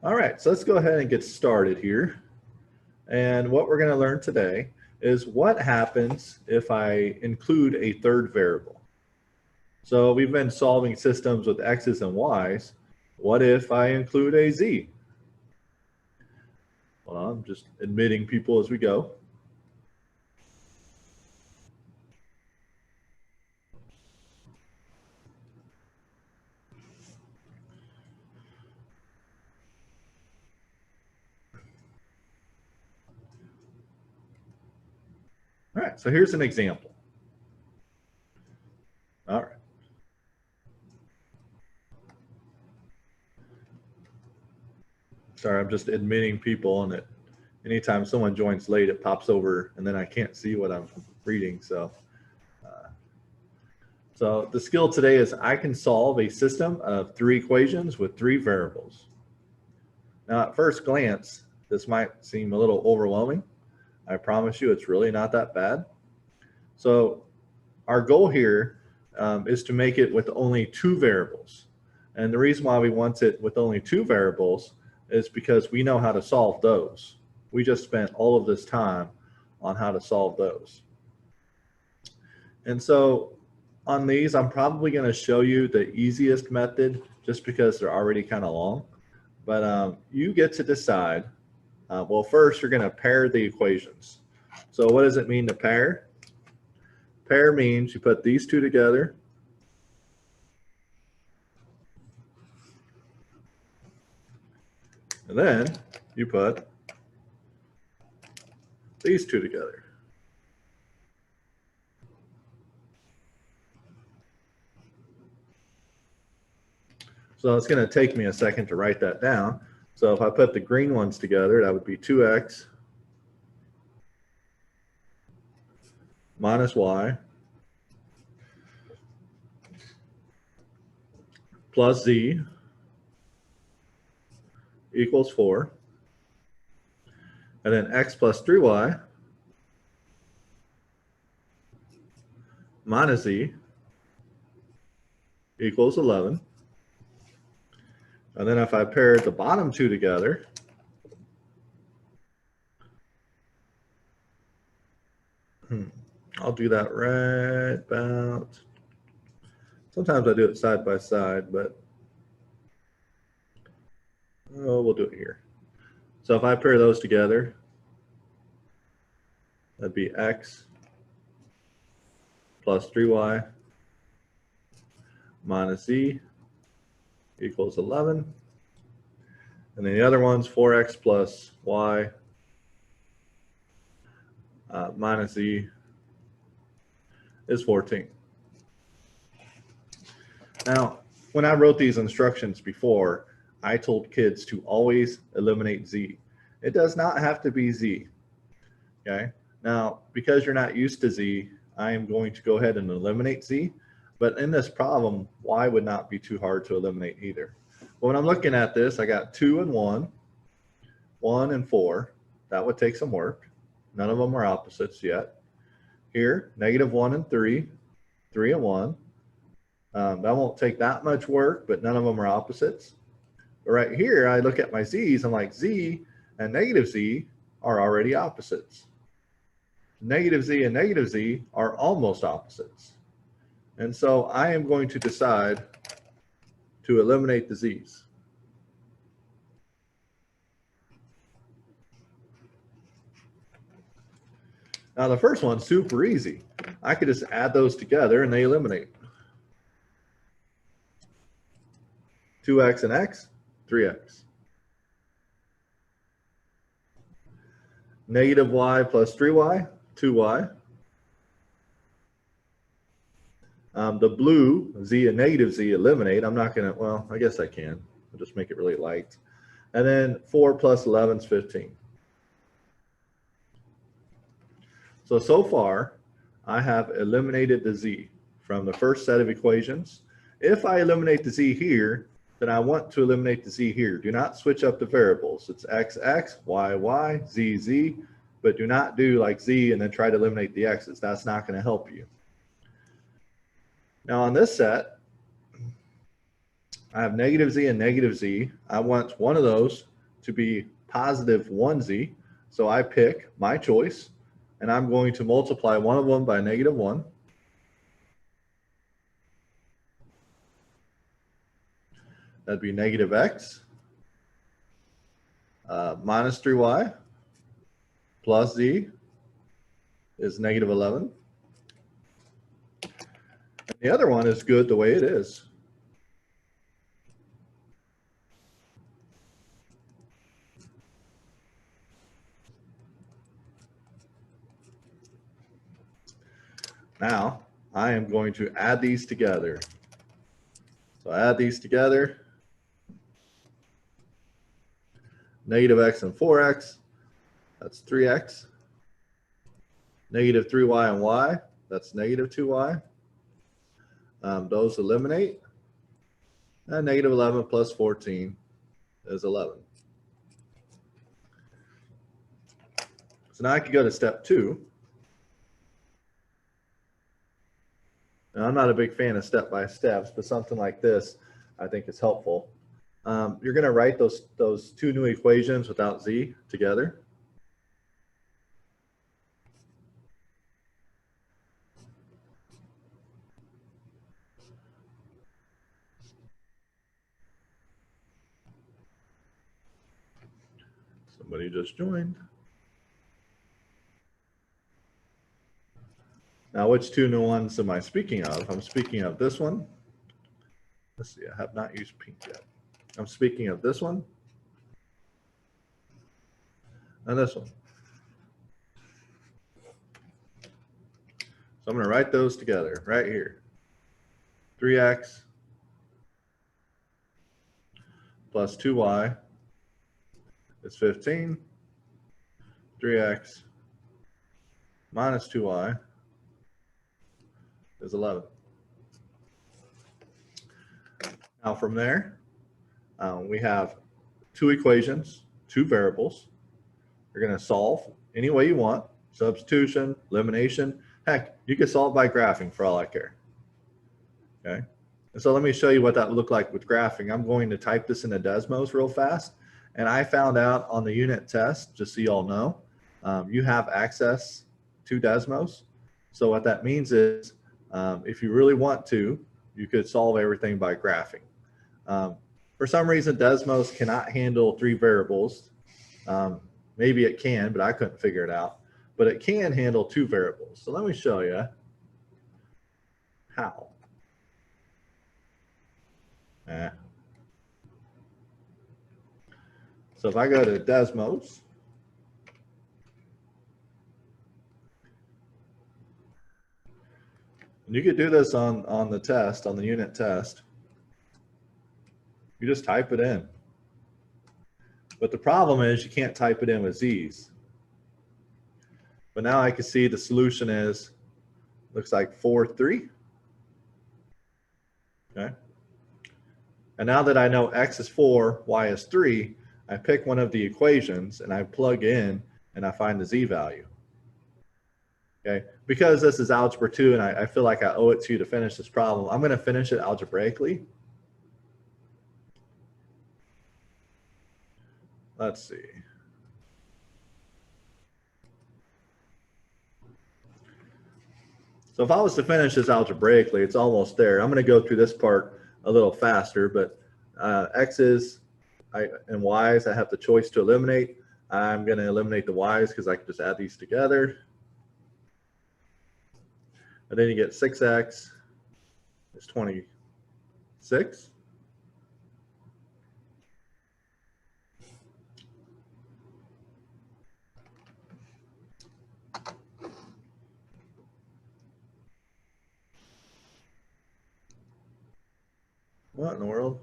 All right, so let's go ahead and get started here. And what we're going to learn today is what happens if I include a third variable. So we've been solving systems with x's and y's. What if I include a z? Well, I'm just admitting people as we go. All right, so here's an example. All right. Sorry, I'm just admitting people on it. Anytime someone joins late, it pops over and then I can't see what I'm reading. So the skill today is I can solve a system of 3 equations with 3 variables. Now, at first glance, this might seem a little overwhelming. I promise you it's really not that bad. So our goal here is to make it with only 2 variables. And the reason why we want it with only 2 variables is because we know how to solve those. We just spent all of this time on how to solve those. And so on these, I'm probably going to show you the easiest method just because they're already kind of long. But you get to decide. Well, first, you're going to pair the equations. So what does it mean to pair? Pair means you put these 2 together. And then you put these 2 together. So it's going to take me a second to write that down. So if I put the green ones together, that would be 2x minus y plus z equals 4. And then x plus 3y minus z equals 11. And then if I pair the bottom 2 together, I'll do that right about, sometimes I do it side by side, but we'll do it here. So if I pair those together, that'd be x plus 3y minus z equals 11. And then the other one's 4x plus y minus z is 14. Now, when I wrote these instructions before, I told kids to always eliminate z. It does not have to be z. Okay? Now, because you're not used to z, I am going to go ahead and eliminate z. But in this problem, y would not be too hard to eliminate either. But when I'm looking at this, I got 2 and 1, 1 and 4. That would take some work. None of them are opposites yet. Here, -1 and 3, 3 and 1. That won't take that much work, but none of them are opposites. But right here, I look at my z's, I'm like, z and negative z are already opposites. Negative z and negative z are almost opposites. And so I am going to decide to eliminate the z's. Now the first one's super easy. I could just add those together and they eliminate. 2x and x, 3x. Negative y plus 3y, 2y. The blue, z and negative z, eliminate. I'm not going to, well, I guess I can. I'll just make it really light. And then 4 plus 11 is 15. So far, I have eliminated the z from the first set of equations. If I eliminate the z here, then I want to eliminate the z here. Do not switch up the variables. It's x, x, y, y, z, z, but do not do like z and then try to eliminate the x's. That's not going to help you. Now on this set, I have negative z and negative z. I want one of those to be positive 1z. So I pick my choice, and I'm going to multiply one of them by negative 1. That'd be negative x minus 3y plus z is negative 11. And the other one is good the way it is. Now, I am going to add these together. So I add these together. Negative x and 4x, that's 3x. Negative 3y and y, that's negative 2y. Those eliminate. And negative 11 plus 14 is 11. So now I could go to step 2. Now, I'm not a big fan of step-by-steps, but something like this I think is helpful. You're going to write those two new equations without z together. Somebody just joined. Now, which two new ones am I speaking of? I'm speaking of this one. Let's see, I have not used pink yet. I'm speaking of this one and this one. So I'm going to write those together right here. 3x plus 2y is 15. 3x minus 2y is 11. Now from there, we have two equations, two variables. You're going to solve any way you want, substitution, elimination. Heck, you could solve by graphing for all I care. Okay, and so let me show you what that would look like with graphing. I'm going to type this into Desmos real fast, and I found out on the unit test, just so you all know, you have access to Desmos. So what that means is, if you really want to, you could solve everything by graphing. For some reason, Desmos cannot handle 3 variables. Maybe it can, but I couldn't figure it out. But it can handle 2 variables. So let me show you how. So if I go to Desmos, and you could do this on the test, on the unit test. You just type it in. But the problem is you can't type it in with z's. But now I can see the solution is, looks like 4, 3. Okay. And now that I know x is 4, y is 3, I pick one of the equations and I plug in and I find the z value. Okay. Because this is algebra 2 and I feel like I owe it to you to finish this problem, I'm going to finish it algebraically. Let's see. So if I was to finish this algebraically, it's almost there. I'm going to go through this part a little faster, but x's and y's, I have the choice to eliminate. I'm going to eliminate the y's because I can just add these together. And then you get 6x is 26. What in the world?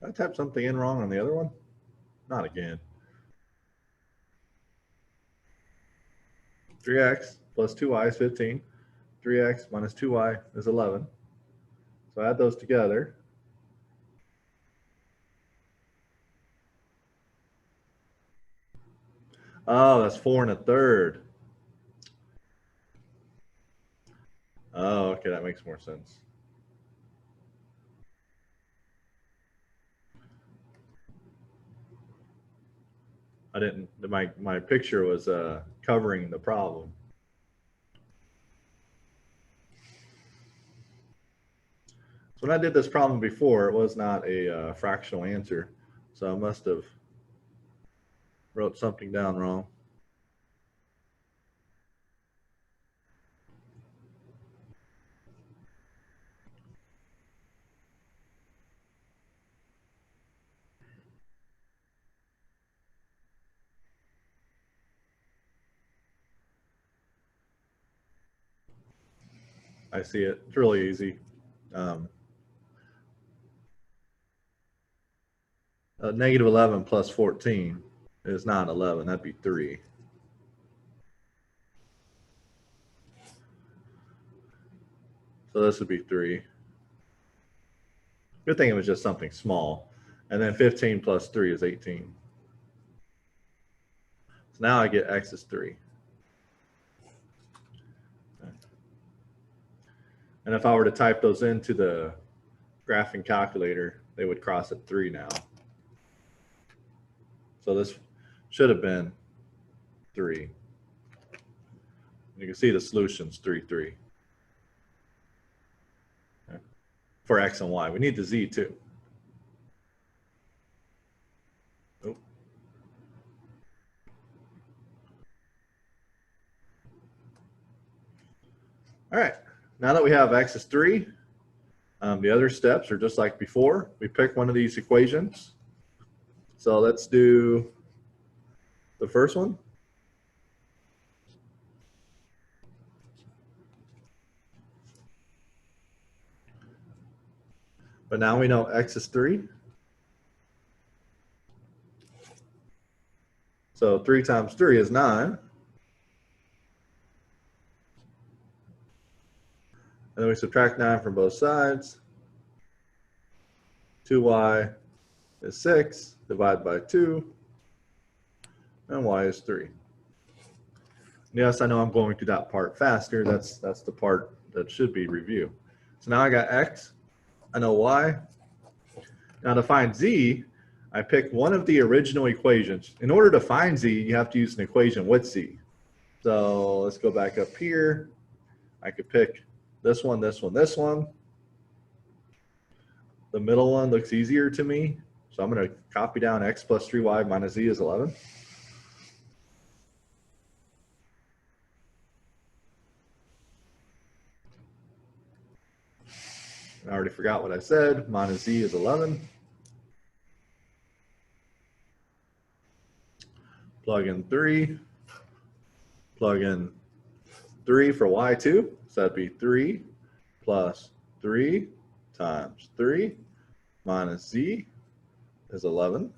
Did I type something in wrong on the other one? Not again. 3x plus 2y is 15. 3x minus 2y is 11. So add those together. Oh, that's 4 1/3. makes more sense. I didn't, my picture was covering the problem. So when I did this problem before, it was not a fractional answer. So I must have wrote something down wrong. I see it. It's really easy. Negative 11 plus 14 is not 11. That'd be 3. So this would be 3. Good thing it was just something small. And then 15 plus 3 is 18. So now I get x is 3. And if I were to type those into the graphing calculator, they would cross at 3 now. So this should have been 3. You can see the solution's 3, 3. Okay. For x and y. We need the z too. Oh. All right. Now that we have x is 3, the other steps are just like before. We pick one of these equations. So let's do the first one. But now we know x is 3. So 3 times 3 is 9. And then we subtract 9 from both sides. 2y is 6, divide by 2, and y is 3. Yes, I know I'm going through that part faster. That's the part that should be review. So now I got x, I know y. Now to find z, I pick one of the original equations. In order to find z, you have to use an equation with z. So let's go back up here. I could pick this one, this one, this one. The middle one looks easier to me. So I'm going to copy down x plus 3y minus z is 11. I already forgot what I said. Minus z is 11. Plug in 3. Plug in 3 for y2. So that'd be 3 plus 3 times 3 minus z is 11.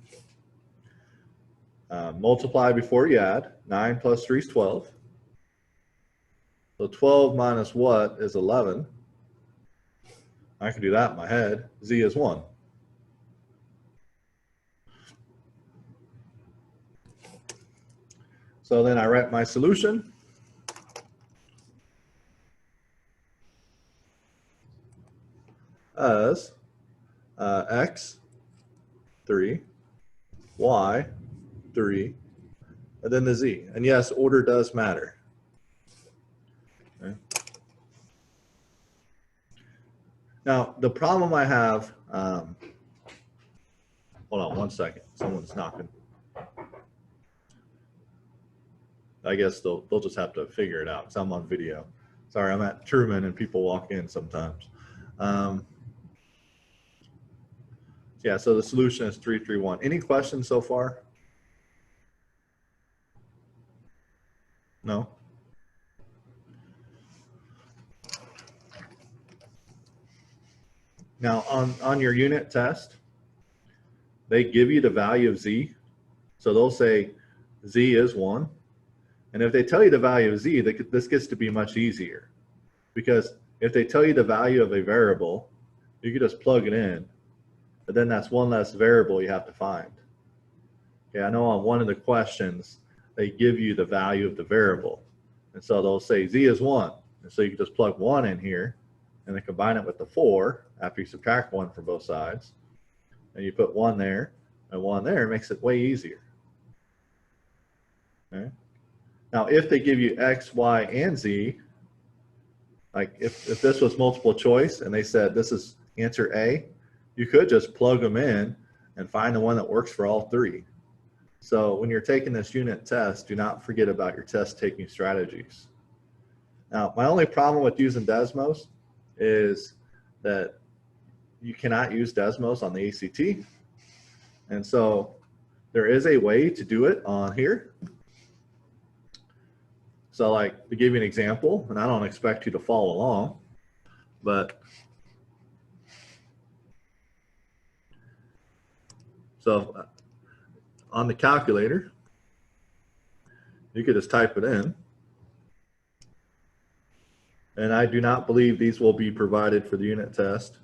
Multiply before you add. 9 plus 3 is 12. So 12 minus what is 11? I can do that in my head. Z is 1. So then I write my solution. As x, 3, y, 3, and then the z. And yes, order does matter. Okay. Now, the problem I have, hold on one second. Someone's knocking. I guess they'll just have to figure it out because I'm on video. Sorry, I'm at Truman and people walk in sometimes. Yeah, so the solution is 3, 3, 1. Any questions so far? No? Now, on your unit test, they give you the value of z. So they'll say z is 1. And if they tell you the value of z, this gets to be much easier. Because if they tell you the value of a variable, you can just plug it in. But then that's one less variable you have to find. Okay, I know on one of the questions, they give you the value of the variable. And so they'll say z is 1. And so you can just plug 1 in here. and then combine it with the 4 after you subtract 1 from both sides, and you put 1 there and 1 there, it makes it way easier. Okay? Now, if they give you X, Y, and Z, like if this was multiple choice and they said this is answer A, you could just plug them in and find the one that works for all 3. So when you're taking this unit test, do not forget about your test taking strategies. Now, my only problem with using Desmos is that you cannot use Desmos on the ACT. And so there is a way to do it on here. So like to give you an example, and I don't expect you to follow along, but so on the calculator, you could just type it in. And I do not believe these will be provided for the unit test.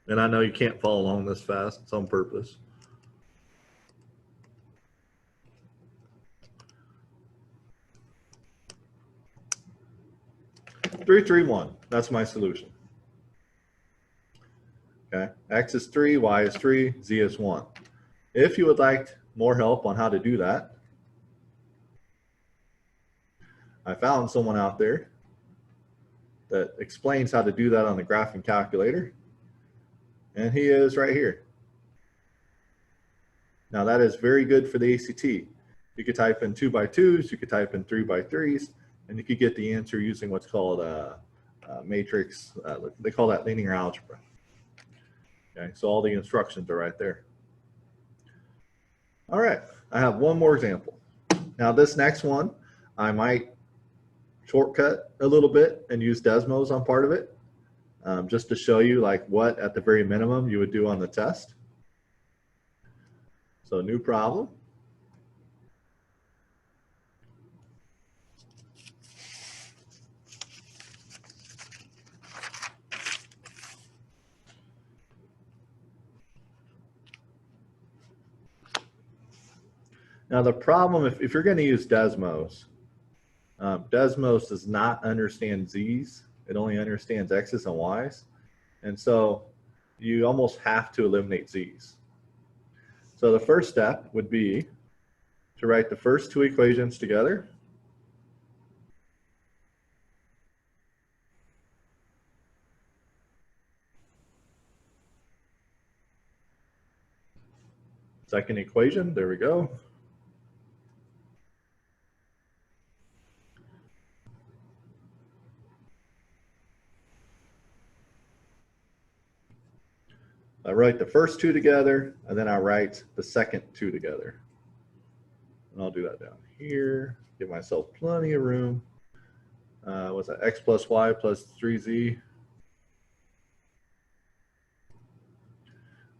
And I know you can't follow along this fast, it's on purpose. Three, 3, 1. That's my solution. Okay, X is 3, Y is 3, Z is 1. If you would like more help on how to do that, I found someone out there that explains how to do that on the graphing calculator, and he is right here. Now that is very good for the ACT. You could type in 2x2s, you could type in 3x3s, and you could get the answer using what's called a matrix. They call that linear algebra. Okay, so all the instructions are right there. All right, I have one more example. Now this next one, I might shortcut a little bit and use Desmos on part of it, just to show you like what at the very minimum you would do on the test. So new problem. Now the problem, if you're going to use Desmos, Desmos does not understand Z's. It only understands X's and Y's. And so you almost have to eliminate Z's. So the first step would be to write the first 2 equations together. Second equation, there we go. I write the first 2 together, and then I write the second 2 together. And I'll do that down here, give myself plenty of room. What's that, X plus Y plus 3Z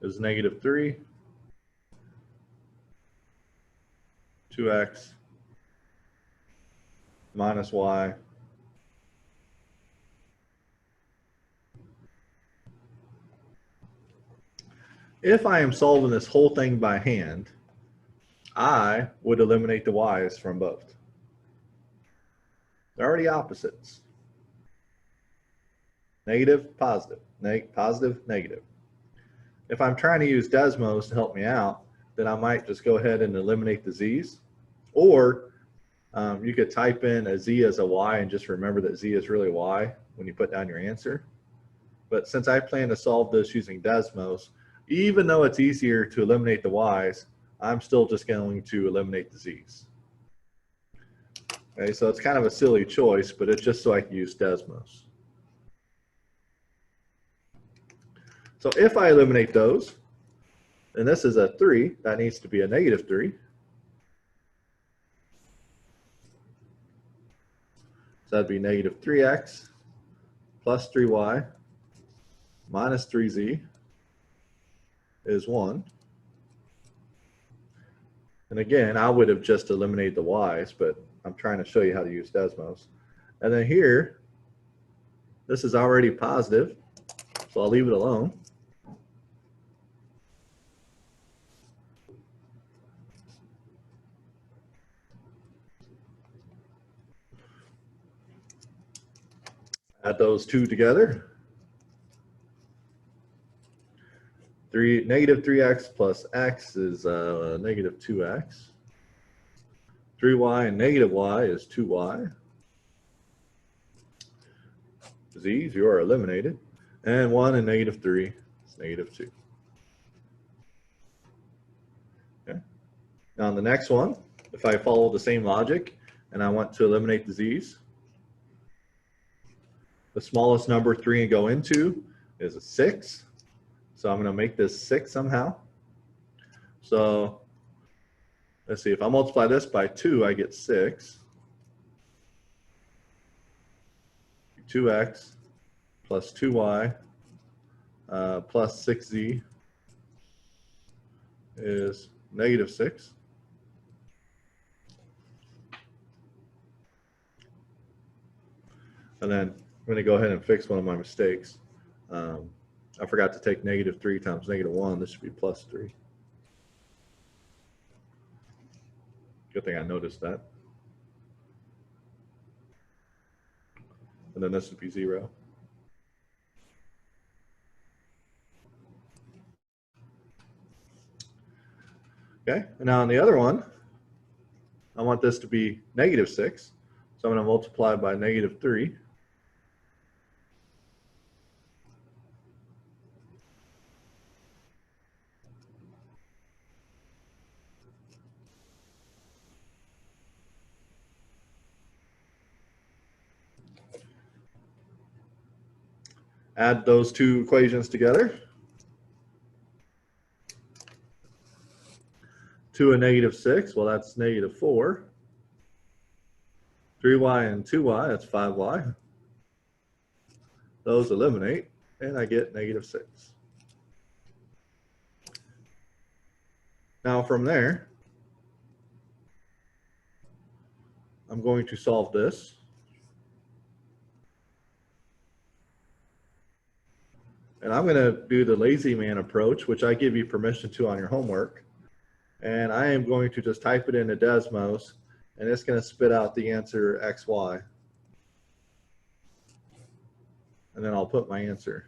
is -3, 2X minus Y if I am solving this whole thing by hand, I would eliminate the Y's from both. They're already opposites. Negative, positive, positive, negative. If I'm trying to use Desmos to help me out, then I might just go ahead and eliminate the Z's. Or you could type in a Z as a Y and just remember that Z is really Y when you put down your answer. But since I plan to solve this using Desmos, even though it's easier to eliminate the Y's, I'm still just going to eliminate the Z's. Okay, so it's kind of a silly choice, but it's just so I can use Desmos. So if I eliminate those, and this is a 3, that needs to be a -3. So that'd be -3x plus 3y minus 3z is 1. And again, I would have just eliminated the y's, but I'm trying to show you how to use Desmos. And then here, this is already positive, so I'll leave it alone. Add those two together. Negative 3x plus x is negative 2x. 3y and negative y is 2y. Z's, you are eliminated. And 1 and negative 3 is negative 2. Okay. Now on the next one, if I follow the same logic and I want to eliminate the z's, the smallest number 3 and go into is a 6. So I'm going to make this 6 somehow. So let's see, if I multiply this by 2, I get 6. 2x plus 2y plus 6z is negative 6. And then I'm going to go ahead and fix one of my mistakes. I forgot to take negative 3 times negative 1. This should be plus 3. Good thing I noticed that. And then this would be 0. Okay, and now on the other one, I want this to be negative 6. So I'm going to multiply by negative 3. Add those two equations together. 2 and negative 6, well, that's negative 4. 3y and 2y, that's 5y. Those eliminate, and I get negative 6. Now from there, I'm going to solve this. And I'm going to do the lazy man approach, which I give you permission to on your homework. And I am going to just type it into Desmos, and it's going to spit out the answer XY. And then I'll put my answer.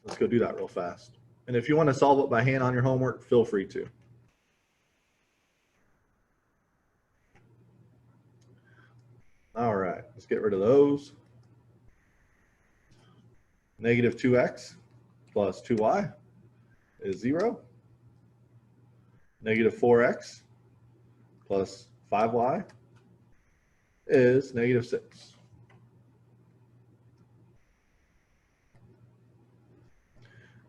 Let's go do that real fast. And if you want to solve it by hand on your homework, feel free to. All right, let's get rid of those. Negative 2x plus 2y is 0. Negative 4x plus 5y is negative 6.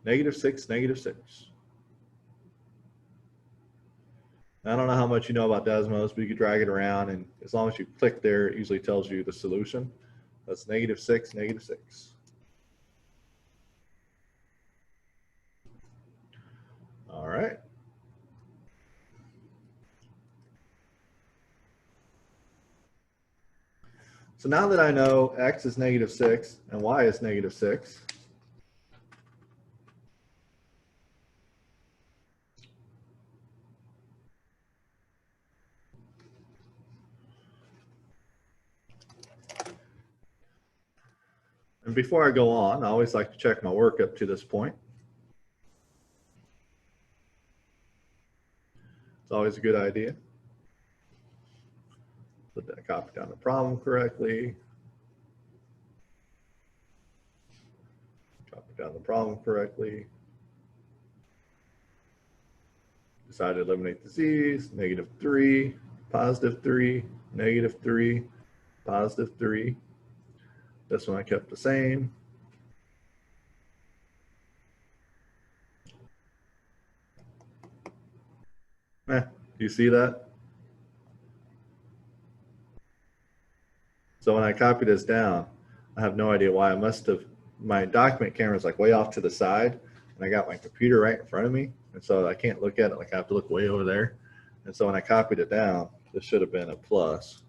Negative 6, negative 6. I don't know how much you know about Desmos, but you can drag it around, and as long as you click there, it usually tells you the solution. That's negative 6, negative 6. All right. So now that I know x is negative 6 and y is negative 6, and before I go on, I always like to check my work up to this point. It's always a good idea. Put that copy down the problem correctly. Copy down the problem correctly. Decide to eliminate the z's. Negative 3, positive 3, negative 3, positive 3. This one I kept the same. Do you see that? So when I copy this down, I have no idea why. I must have, my document camera is like way off to the side, and I got my computer right in front of me, and so I can't look at it, like I have to look way over there. And so when I copied it down, this should have been a plus.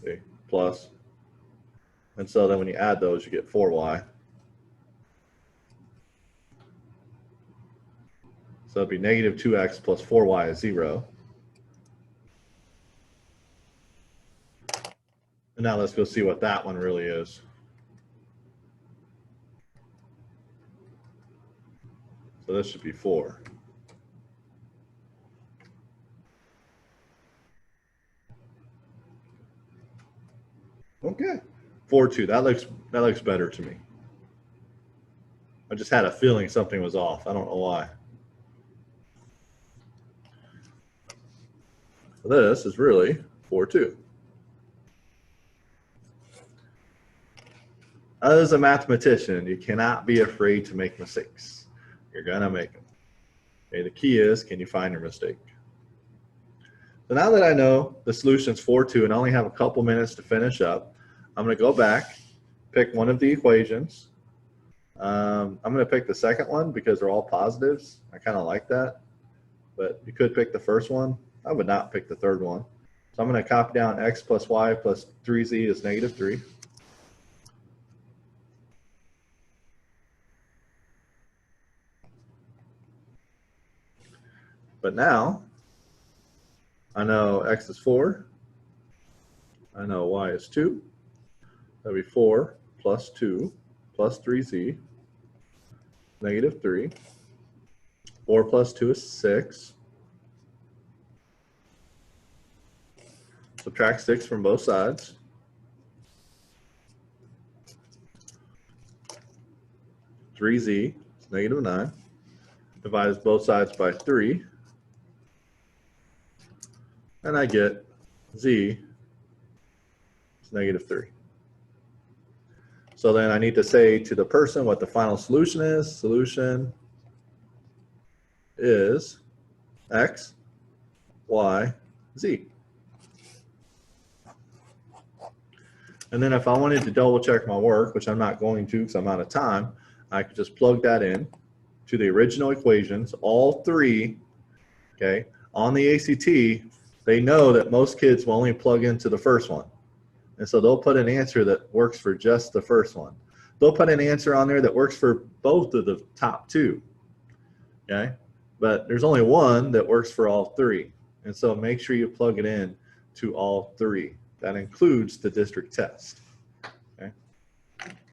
See, plus. And so then when you add those, you get 4y. So it'd be negative 2x plus 4y is 0. And now let's go see what that one really is. So this should be 4. Okay, 4-2. That looks better to me. I just had a feeling something was off. I don't know why. So this is really 4-2. As a mathematician, you cannot be afraid to make mistakes. You're gonna make them. Okay, the key is, can you find your mistake? So now that I know the solution is 4-2 and I only have a couple minutes to finish up, I'm going to go back, pick one of the equations. I'm going to pick the second one because they're all positives. I kind of like that. But you could pick the first one. I would not pick the third one. So I'm going to copy down x plus y plus 3z is -3. But now I know x is 4. I know y is 2. That'll be 4 plus 2 plus 3z, -3. 4 plus 2 is 6. Subtract 6 from both sides. (3z) is -9. Divides both sides by 3. And I get z is -3. So then I need to say to the person what the final solution is. Solution is x, y, z. And then if I wanted to double check my work, which I'm not going to because I'm out of time, I could just plug that in to the original equations, all three, okay? On the ACT, they know that most kids will only plug into the first one. And so they'll put an answer that works for just the first one. They'll put an answer on there that works for both of the top two, okay? But there's only one that works for all three. And so make sure you plug it in to all three. That includes the district test.